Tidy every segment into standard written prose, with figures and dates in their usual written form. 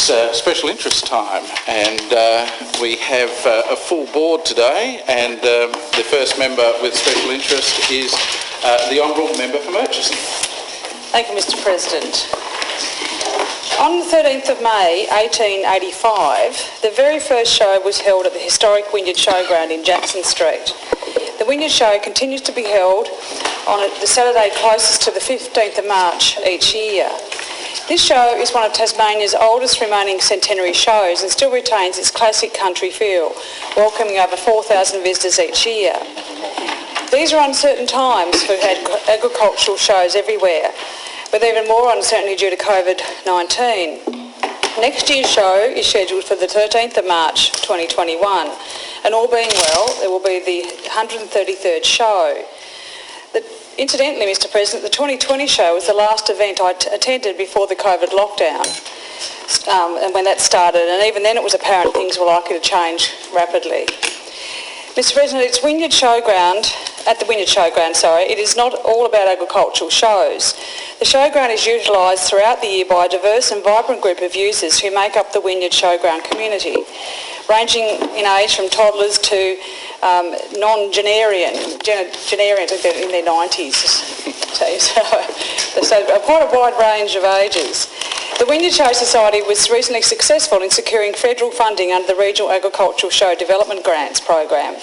special interest time, and we have a full board today, and the first member with special interest is the Honourable Member for Murchison. Thank you, Mr. President. On the 13th of May 1885, the very first show was held at the historic Wynyard Showground in Jackson Street. The Wynyard Show continues to be held on the Saturday closest to the 15th of March each year. This show is one of Tasmania's oldest remaining centenary shows and still retains its classic country feel, welcoming over 4,000 visitors each year. These are uncertain times for agricultural shows everywhere, with even more uncertainty due to COVID-19. Next year's show is scheduled for the 13th of March 2021, and all being well, it will be the 133rd show. Incidentally, Mr. President, the 2020 show was the last event I attended before the COVID lockdown, and when that started, and even then it was apparent things were likely to change rapidly. Mr. President, it's Wynyard Showground, at the Wynyard Showground, it is not all about agricultural shows. The showground is utilised throughout the year by a diverse and vibrant group of users who make up the Wynyard Showground community, ranging in age from toddlers to non-genarians in their 90s. So quite a wide range of ages. The Wynyard Show Society was recently successful in securing federal funding under the Regional Agricultural Show Development Grants program.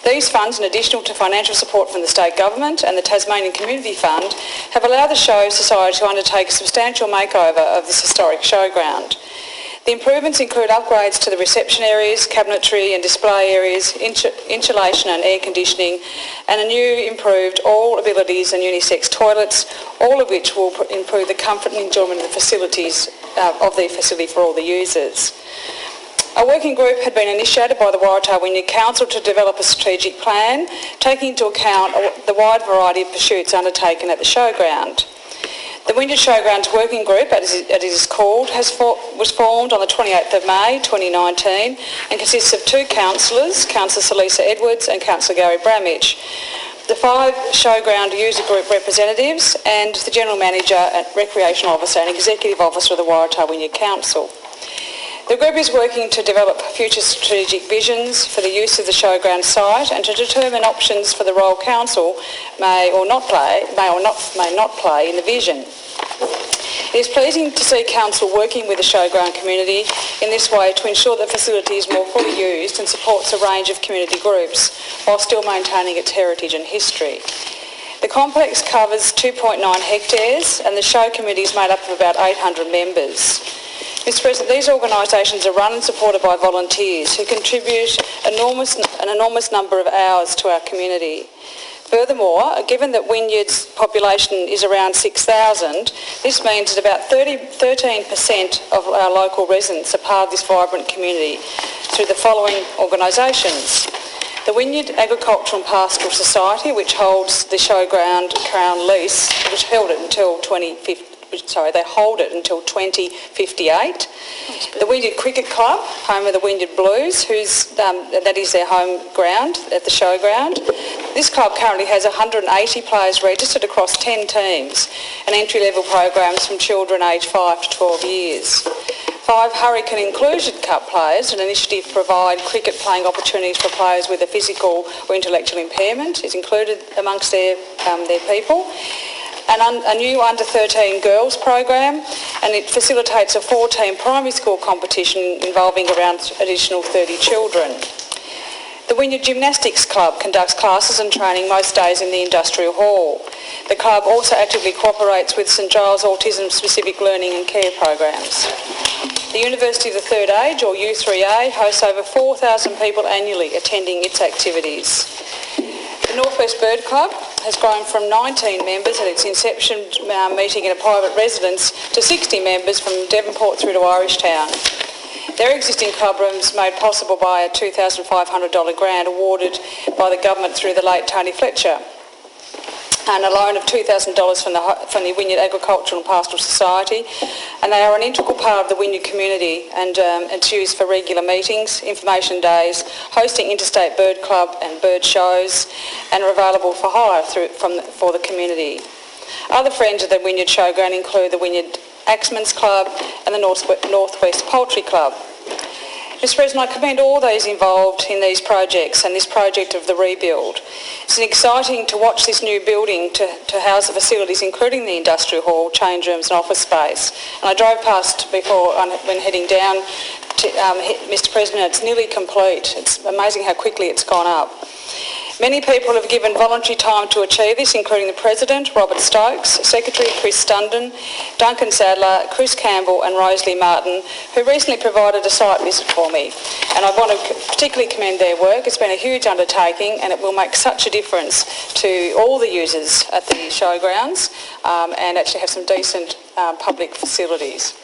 These funds, in addition to financial support from the state government and the Tasmanian Community Fund, have allowed the Show Society to undertake a substantial makeover of this historic showground. The improvements include upgrades to the reception areas, cabinetry and display areas, insulation and air conditioning, and a new improved all abilities and unisex toilets, all of which will improve the comfort and enjoyment of the facilities for all the users. A working group had been initiated by the Wynyard Council to develop a strategic plan, taking into account the wide variety of pursuits undertaken at the showground. The Wynyard Showgrounds Working Group, as it is called, was formed on the 28th of May 2019 and consists of two councillors, Councillor Salisa Edwards and Councillor Gary Bramage, the 5 Showground User Group representatives and the General Manager, Recreational Officer and Executive Officer of the Wynyard Council. The group is working to develop future strategic visions for the use of the showground site and to determine options for the role council may not play in the vision. It is pleasing to see council working with the showground community in this way to ensure that the facility is more fully used and supports a range of community groups while still maintaining its heritage and history. The complex covers 2.9 hectares and the show committee is made up of about 800 members. Mr. President, these organisations are run and supported by volunteers who contribute an enormous number of hours to our community. Furthermore, given that Wynyard's population is around 6,000, this means that about 13% of our local residents are part of this vibrant community through the following organisations. The Wynyard Agricultural and Pastoral Society, which holds the showground Crown lease, which held it until 2058. The Wynyard Cricket Club, home of the Wynyard Blues, that is their home ground at the showground. This club currently has 180 players registered across 10 teams and entry-level programs from children aged 5 to 12 years. 5 Hurricane Inclusion Cup players, an initiative to provide cricket playing opportunities for players with a physical or intellectual impairment, is included amongst their people. And a new under-13 girls program, and it facilitates a 4-team primary school competition involving around additional 30 children. The Wynyard Gymnastics Club conducts classes and training most days in the Industrial Hall. The club also actively cooperates with St Giles Autism Specific Learning and Care programs. The University of the Third Age, or U3A, hosts over 4,000 people annually attending its activities. The Northwest Bird Club has grown from 19 members at its inception meeting in a private residence to 60 members from Devonport through to Irishtown. Their existing club room is made possible by a $2,500 grant awarded by the government through the late Tony Fletcher, and a loan of $2,000 from the Wynyard Agricultural and Pastoral Society, and they are an integral part of the Wynyard community, and it's used for regular meetings, information days, hosting interstate bird club and bird shows, and are available for hire for the community. Other friends of the Wynyard Showground include the Wynyard Axman's Club and the Northwest Poultry Club. Mr President, I commend all those involved in these projects and this project of the rebuild. It's exciting to watch this new building to house the facilities, including the industrial hall, change rooms and office space. And I drove past before when heading down, Mr President, it's nearly complete. It's amazing how quickly it's gone up. Many people have given voluntary time to achieve this, including the President, Robert Stokes, Secretary Chris Stundon, Duncan Sadler, Chris Campbell and Rosalie Martin, who recently provided a site visit for me. And I want to particularly commend their work. It's been a huge undertaking and it will make such a difference to all the users at the showgrounds and actually have some decent public facilities.